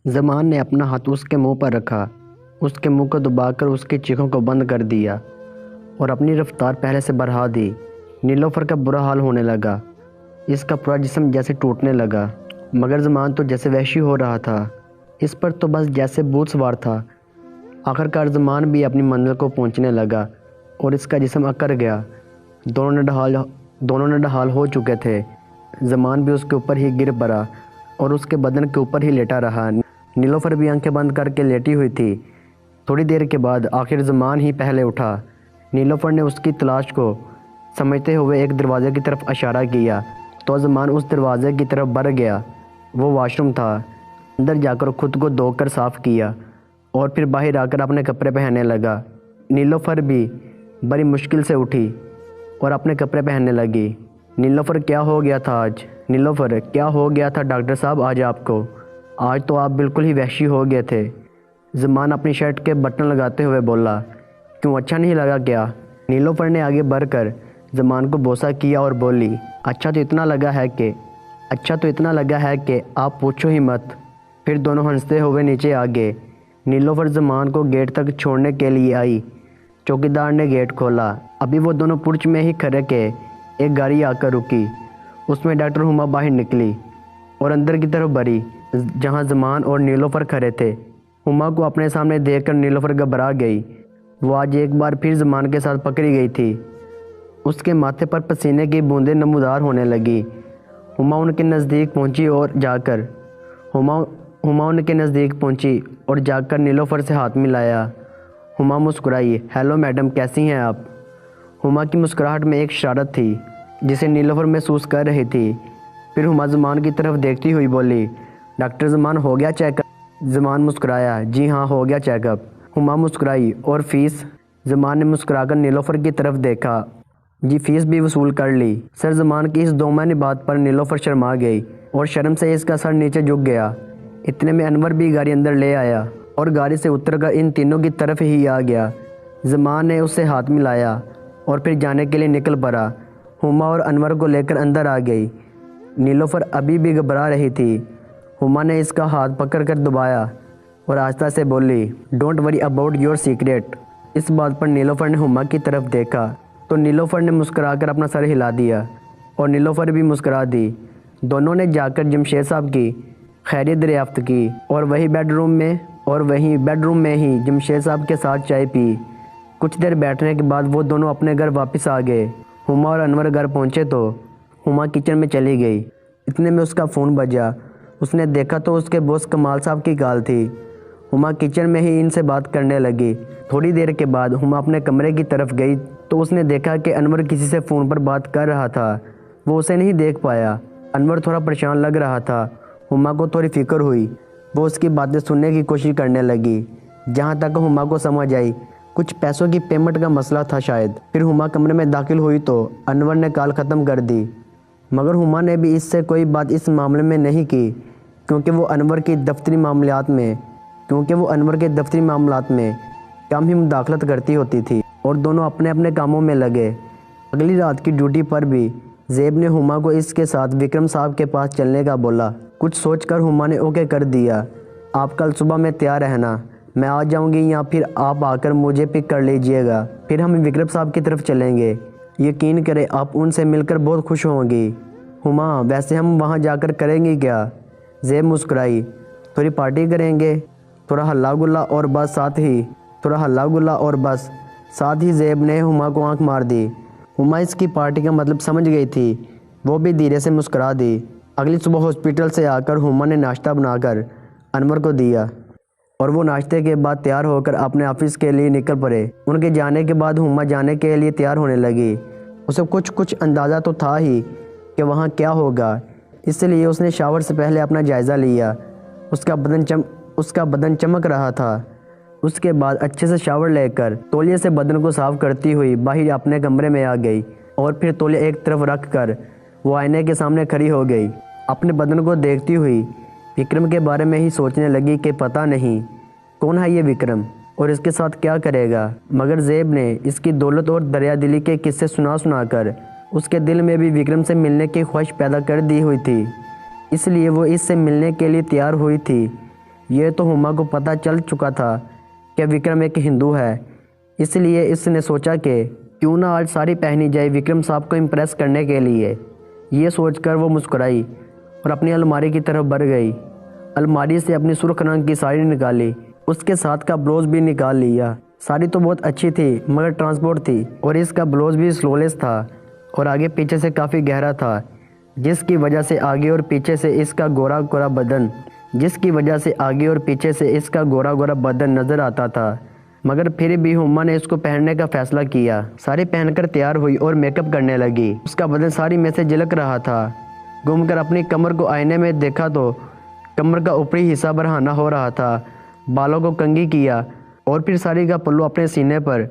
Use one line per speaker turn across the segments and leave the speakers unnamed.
زمان نے اپنا ہاتھ اس کے منہ پر رکھا، اس کے منہ کو دبا کر اس کی چیخوں کو بند کر دیا اور اپنی رفتار پہلے سے بڑھا دی۔ نیلوفر کا برا حال ہونے لگا، اس کا پورا جسم جیسے ٹوٹنے لگا، مگر زمان تو جیسے وحشی ہو رہا تھا، اس پر تو بس جیسے بھوت سوار تھا۔ آخرکار زمان بھی اپنی منزل کو پہنچنے لگا اور اس کا جسم اکڑ گیا۔ دونوں نڈھال ہو چکے تھے۔ زمان بھی اس کے اوپر ہی گر پڑا اور اس کے بدن کے اوپر ہی لیٹا رہا۔ نیلوفر بھی آنکھیں بند کر کے لیٹی ہوئی تھی۔ تھوڑی دیر کے بعد آخر زمان ہی پہلے اٹھا۔ نیلوفر نے اس کی تلاش کو سمجھتے ہوئے ایک دروازے کی طرف اشارہ کیا تو زمان اس دروازے کی طرف بڑھ گیا۔ وہ واش روم تھا۔ اندر جا کر خود کو دھو کر صاف کیا اور پھر باہر آ کر اپنے کپڑے پہننے لگا۔ نیلوفر بھی بڑی مشکل سے اٹھی اور اپنے کپڑے پہننے لگی۔ نیلوفر کیا ہو گیا تھا آج؟ نیلوفر کیا ہو گیا تھا ڈاکٹر صاحب آج آپ کو؟ آج تو آپ بالکل ہی وحشی ہو گئے تھے۔ زمان اپنی شرٹ کے بٹن لگاتے ہوئے بولا۔ کیوں اچھا نہیں لگا کیا؟ نیلوفر نے آگے بڑھ کر زمان کو بوسہ کیا اور بولی، اچھا تو اتنا لگا ہے کہ آپ پوچھو ہی مت۔ پھر دونوں ہنستے ہوئے نیچے آ گئے۔ نیلوفر زمان کو گیٹ تک چھوڑنے کے لیے آئی۔ چوکیدار نے گیٹ کھولا۔ ابھی وہ دونوں پرچ میں ہی کھڑے کہ ایک گاڑی آ کر رکی۔ اس میں ڈاکٹر ہما باہر نکلی اور اندر کی طرف بڑھی جہاں زمان اور نیلوفر کھڑے تھے۔ ہما کو اپنے سامنے دیکھ کر نیلوفر گھبرا گئی۔ وہ آج ایک بار پھر زمان کے ساتھ پکڑی گئی تھی۔ اس کے ماتھے پر پسینے کی بوندیں نمودار ہونے لگی۔ ہما ان کے نزدیک پہنچی اور جا کر نیلوفر سے ہاتھ ملایا۔ ہما مسکرائی۔ ہیلو میڈم، کیسی ہیں آپ؟ ہما کی مسکراہٹ میں ایک شرارت تھی جسے نیلوفر محسوس کر رہی تھی۔ پھر ہما زمان کی طرف دیکھتی ہوئی بولی، ڈاکٹر زمان ہو گیا چیک اپ؟ زمان مسکرایا، جی ہاں ہو گیا چیک اپ۔ ہما مسکرائی، اور فیس؟ زمان نے مسکرا کر نیلوفر کی طرف دیکھا، جی فیس بھی وصول کر لی۔ سر زمان کی اس دو معنی بات پر نیلوفر شرما گئی اور شرم سے اس کا سر نیچے جھک گیا۔ اتنے میں انور بھی گاڑی اندر لے آیا اور گاڑی سے اتر کر ان تینوں کی طرف ہی آ گیا۔ زمان نے اس سے ہاتھ ملایا اور پھر جانے کے لیے نکل پڑا۔ ہما اور انور کو لے کر اندر آ گئی۔ نیلوفر ابھی بھی گھبرا رہی تھی۔ ہما نے اس کا ہاتھ پکڑ کر دبایا اور آہستہ سے بولی، don't worry about your secret. اس بات پر نیلوفر نے ہما کی طرف دیکھا تو نیلوفر نے مسکرا کر اپنا سر ہلا دیا اور نیلوفر بھی مسکرا دی۔ دونوں نے جا کر جمشید صاحب کی خیریت دریافت کی اور وہیں بیڈ روم میں ہی جمشید صاحب کے ساتھ چائے پی۔ کچھ دیر بیٹھنے کے بعد وہ دونوں اپنے گھر واپس آ گئے۔ ہما اور انور گھر پہنچے تو ہما کچن میں چلی گئی۔ اتنے میں اس کا فون بجا۔ اس نے دیکھا تو اس کے باس کمال صاحب کی کال تھی۔ ہما کچن میں ہی ان سے بات کرنے لگی۔ تھوڑی دیر کے بعد ہما اپنے کمرے کی طرف گئی تو اس نے دیکھا کہ انور کسی سے فون پر بات کر رہا تھا۔ وہ اسے نہیں دیکھ پایا۔ انور تھوڑا پریشان لگ رہا تھا۔ ہما کو تھوڑی فکر ہوئی۔ وہ اس کی باتیں سننے کی کوشش کرنے لگی۔ جہاں تک ہما کو سمجھ آئی کچھ پیسوں کی پیمنٹ کا مسئلہ تھا شاید۔ پھر ہما کمرے میں داخل ہوئی تو انور نے کال ختم کر دی، مگر ہما نے بھی اس سے کوئی بات اس معاملے میں نہیں کی کیونکہ وہ انور کے دفتری معاملات میں کم ہی مداخلت کرتی ہوتی تھی اور دونوں اپنے اپنے کاموں میں لگے۔ اگلی رات کی ڈیوٹی پر بھی زیب نے ہما کو اس کے ساتھ وکرم صاحب کے پاس چلنے کا بولا۔ کچھ سوچ کر ہما نے اوکے کر دیا۔ آپ کل صبح میں تیار رہنا، میں آ جاؤں گی یا پھر آپ آ کر مجھے پک کر لیجئے گا، پھر ہم وکرم صاحب کی طرف چلیں گے۔ یقین کریں آپ ان سے مل کر بہت خوش ہوں گی۔ ہما، ویسے ہم وہاں جا کر کریں گے کیا؟ زیب مسکرائی، تھوڑی پارٹی کریں گے، تھوڑا ہلا گلا اور بس۔ ساتھ ہی زیب نے ہما کو آنکھ مار دی۔ ہما اس کی پارٹی کا مطلب سمجھ گئی تھی۔ وہ بھی دھیرے سے مسکرا دی۔ اگلی صبح ہاسپٹل سے آ کر ہما نے ناشتہ بنا کر انور کو دیا اور وہ ناشتے کے بعد تیار ہو کر اپنے آفس کے لیے نکل پڑے۔ ان کے جانے کے بعد ہما جانے کے لیے تیار ہونے لگی۔ اسے کچھ اندازہ تو تھا ہی کہ وہاں کیا ہوگا، اس لیے اس نے شاور سے پہلے اپنا جائزہ لیا۔ اس کا بدن چمک رہا تھا۔ اس کے بعد اچھے سے شاور لے کر تولیے سے بدن کو صاف کرتی ہوئی باہر اپنے کمرے میں آ گئی اور پھر تولیہ ایک طرف رکھ کر وہ آئینے کے سامنے کھڑی ہو گئی۔ اپنے بدن کو دیکھتی ہوئی وکرم کے بارے میں ہی سوچنے لگی کہ پتہ نہیں کون ہے یہ وکرم اور اس کے ساتھ کیا کرے گا، مگر زیب نے اس کی دولت اور دریا دلی کے قصے سنا کر اس کے دل میں بھی وکرم سے ملنے کی خواہش پیدا کر دی ہوئی تھی، اس لیے وہ اس سے ملنے کے لیے تیار ہوئی تھی۔ یہ تو ہما کو پتہ چل چکا تھا کہ وکرم ایک ہندو ہے، اس لیے اس نے سوچا کہ کیوں نہ آج ساری پہنی جائے وکرم صاحب کو امپریس کرنے کے لیے۔ یہ سوچ کر وہ مسکرائی اور اپنی الماری کی طرف بڑھ گئی۔ الماری سے اپنی سرخ رنگ کی ساڑی نکالی، اس کے ساتھ کا بلاؤز بھی نکال لیا۔ ساڑی تو بہت اچھی تھی مگر ٹرانسپورٹ تھی، اور اس کا بلاؤز بھی سلولیس تھا اور آگے پیچھے سے کافی گہرا تھا، جس کی وجہ سے آگے اور پیچھے سے اس کا گورا گورا بدن نظر آتا تھا۔ مگر پھر بھی ہما نے اس کو پہننے کا فیصلہ کیا۔ ساری پہن کر تیار ہوئی اور میک اپ کرنے لگی۔ اس کا بدن ساری میں سے جھلک رہا تھا۔ گھوم کر اپنی کمر کو آئینے میں دیکھا تو کمر کا اوپری حصہ برہنہ ہو رہا تھا۔ بالوں کو کنگھی کیا اور پھر ساری کا پلو اپنے سینے پر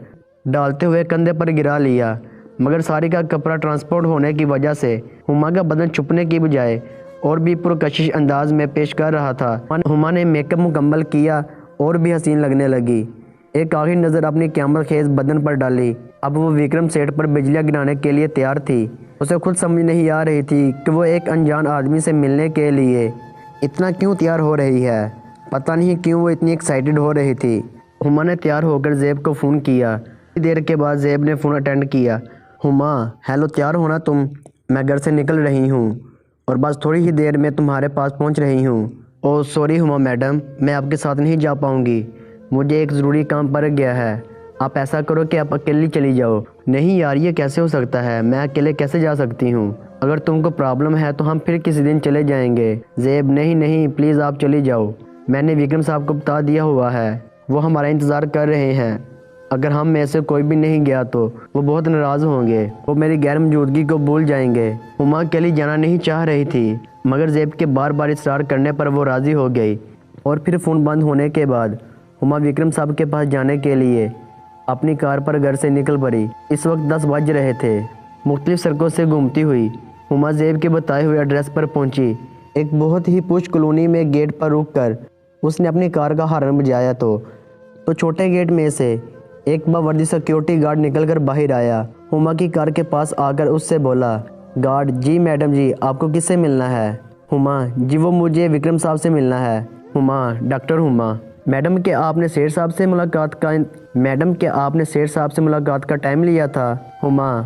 ڈالتے ہوئے کندھے پر گرا لیا، مگر ساری کا کپڑا ٹرانسپورٹ ہونے کی وجہ سے ہما کا بدن چھپنے کی بجائے اور بھی پرکشش انداز میں پیش کر رہا تھا۔ ہما نے میک اپ مکمل کیا اور بھی حسین لگنے لگی۔ ایک آخری نظر اپنی قیامت خیز بدن پر ڈالی۔ اب وہ وکرم سیٹ پر بجلیاں گرانے کے لیے تیار تھی۔ اسے خود سمجھ نہیں آ رہی تھی کہ وہ ایک انجان آدمی سے ملنے کے لیے اتنا کیوں تیار ہو رہی ہے۔ پتہ نہیں کیوں وہ اتنی ایکسائٹڈ ہو رہی تھی۔ ہما نے تیار ہو کر زیب کو فون کیا۔ کچھ دیر کے بعد زیب نے فون اٹینڈ کیا۔ ہما، ہیلو، تیار ہونا تم؟ میں گھر سے نکل رہی ہوں اور بس تھوڑی ہی دیر میں تمہارے پاس پہنچ رہی ہوں۔ اوہ سوری ہما میڈم، میں آپ کے ساتھ نہیں جا پاؤں گی، مجھے ایک ضروری کام پڑ گیا ہے۔ آپ ایسا کرو کہ آپ اکیلی چلی جاؤ۔ نہیں یار، یہ کیسے ہو سکتا ہے، میں اکیلے کیسے جا سکتی ہوں؟ اگر تم کو پرابلم ہے تو ہم پھر کسی دن چلے جائیں گے۔ زیب، نہیں پلیز آپ چلی جاؤ، میں نے وکرم صاحب کو بتا دیا ہوا ہے، وہ ہمارا انتظار کر رہے ہیں۔ اگر ہم میں سے کوئی بھی نہیں گیا تو وہ بہت ناراض ہوں گے، وہ میری غیر موجودگی کو بھول جائیں گے۔ ہما اکیلی جانا نہیں چاہ رہی تھی، مگر زیب کے بار بار اصرار کرنے پر وہ راضی ہو گئی، اور پھر فون بند ہونے کے بعد ہما وکرم صاحب کے پاس جانے کے لیے اپنی کار پر گھر سے نکل پڑی۔ اس وقت 10 بج رہے تھے۔ مختلف سڑکوں سے گھومتی ہوئی ہما زیب کے بتائے ہوئے ایڈریس پر پہنچی۔ ایک بہت ہی پوش کالونی میں گیٹ پر رک کر اس نے اپنی کار کا ہارن بجایا تو چھوٹے گیٹ میں سے ایک باوردی سیکیورٹی گارڈ نکل کر باہر آیا۔ ہما کی کار کے پاس آ کر اس سے بولا، گارڈ جی میڈم جی، آپ کو کس سے ملنا ہے؟ ہما، جی وہ مجھے وکرم صاحب سے ملنا ہے۔ ہما، ڈاکٹر ہما۔ میڈم کیا آپ نے سیٹھ صاحب سے ملاقات کا ٹائم لیا تھا؟ ہما،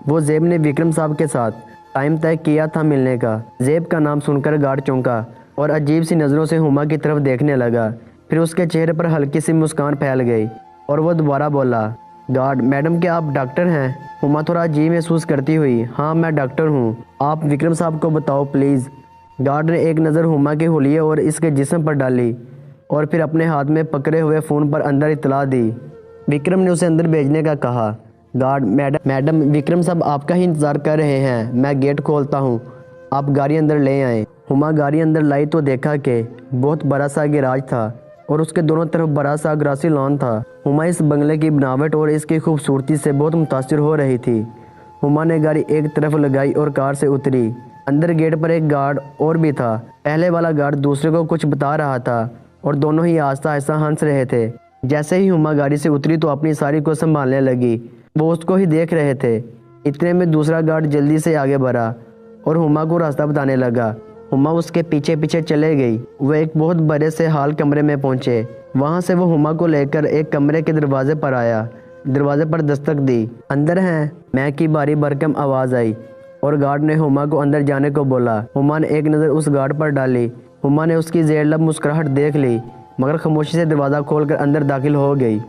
وہ زیب نے وکرم صاحب کے ساتھ ٹائم طے کیا تھا ملنے کا۔ زیب کا نام سن کر گارڈ چونکا اور عجیب سی نظروں سے ہما کی طرف دیکھنے لگا، پھر اس کے چہرے پر ہلکی سی مسکان پھیل گئی اور وہ دوبارہ بولا، گارڈ میڈم کیا آپ ڈاکٹر ہیں؟ ہما تھوڑا عجیب محسوس کرتی ہوئی، ہاں میں ڈاکٹر ہوں، آپ وکرم صاحب کو بتاؤ پلیز۔ گارڈ نے ایک نظر ہما کے حلیے اور اس کے جسم پر ڈالی اور پھر اپنے ہاتھ میں پکڑے ہوئے فون پر اندر اطلاع دی۔ وکرم نے اسے اندر بھیجنے کا کہا۔ گارڈ، میڈم وکرم صاحب آپ کا ہی انتظار کر رہے ہیں، میں گیٹ کھولتا ہوں، آپ گاڑی اندر لے آئیں۔ ہما گاڑی اندر لائی تو دیکھا کہ بہت بڑا سا گیراج تھا اور اس کے دونوں طرف بڑا سا گراسی لان تھا۔ ہما اس بنگلے کی بناوٹ اور اس کی خوبصورتی سے بہت متاثر ہو رہی تھی۔ ہما نے گاڑی ایک طرف لگائی اور کار سے اتری۔ اندر گیٹ پر ایک گارڈ اور بھی تھا۔ پہلے والا گارڈ دوسرے کو کچھ بتا رہا تھا اور دونوں ہی آہستہ آہستہ ہنس رہے تھے۔ جیسے ہی ہما گاڑی سے اتری تو اپنی ساری کو سنبھالنے لگی، وہ اس کو ہی دیکھ رہے تھے۔ اتنے میں دوسرا گارڈ جلدی سے آگے بڑھا اور ہما کو راستہ بتانے لگا۔ ہما اس کے پیچھے پیچھے چلے گئی۔ وہ ایک بہت بڑے سے ہال کمرے میں پہنچے۔ وہاں سے وہ ہما کو لے کر ایک کمرے کے دروازے پر آیا۔ دروازے پر دستک دی۔ اندر ہیں؟ میں کی باری بھرکم آواز آئی اور گارڈ نے ہما کو اندر جانے کو بولا۔ ہما نے ایک نظر اس گارڈ پر ڈالی۔ ہما نے اس کی زیر لب مسکراہٹ دیکھ لی، مگر خاموشی سے دروازہ کھول کر اندر داخل ہو گئی۔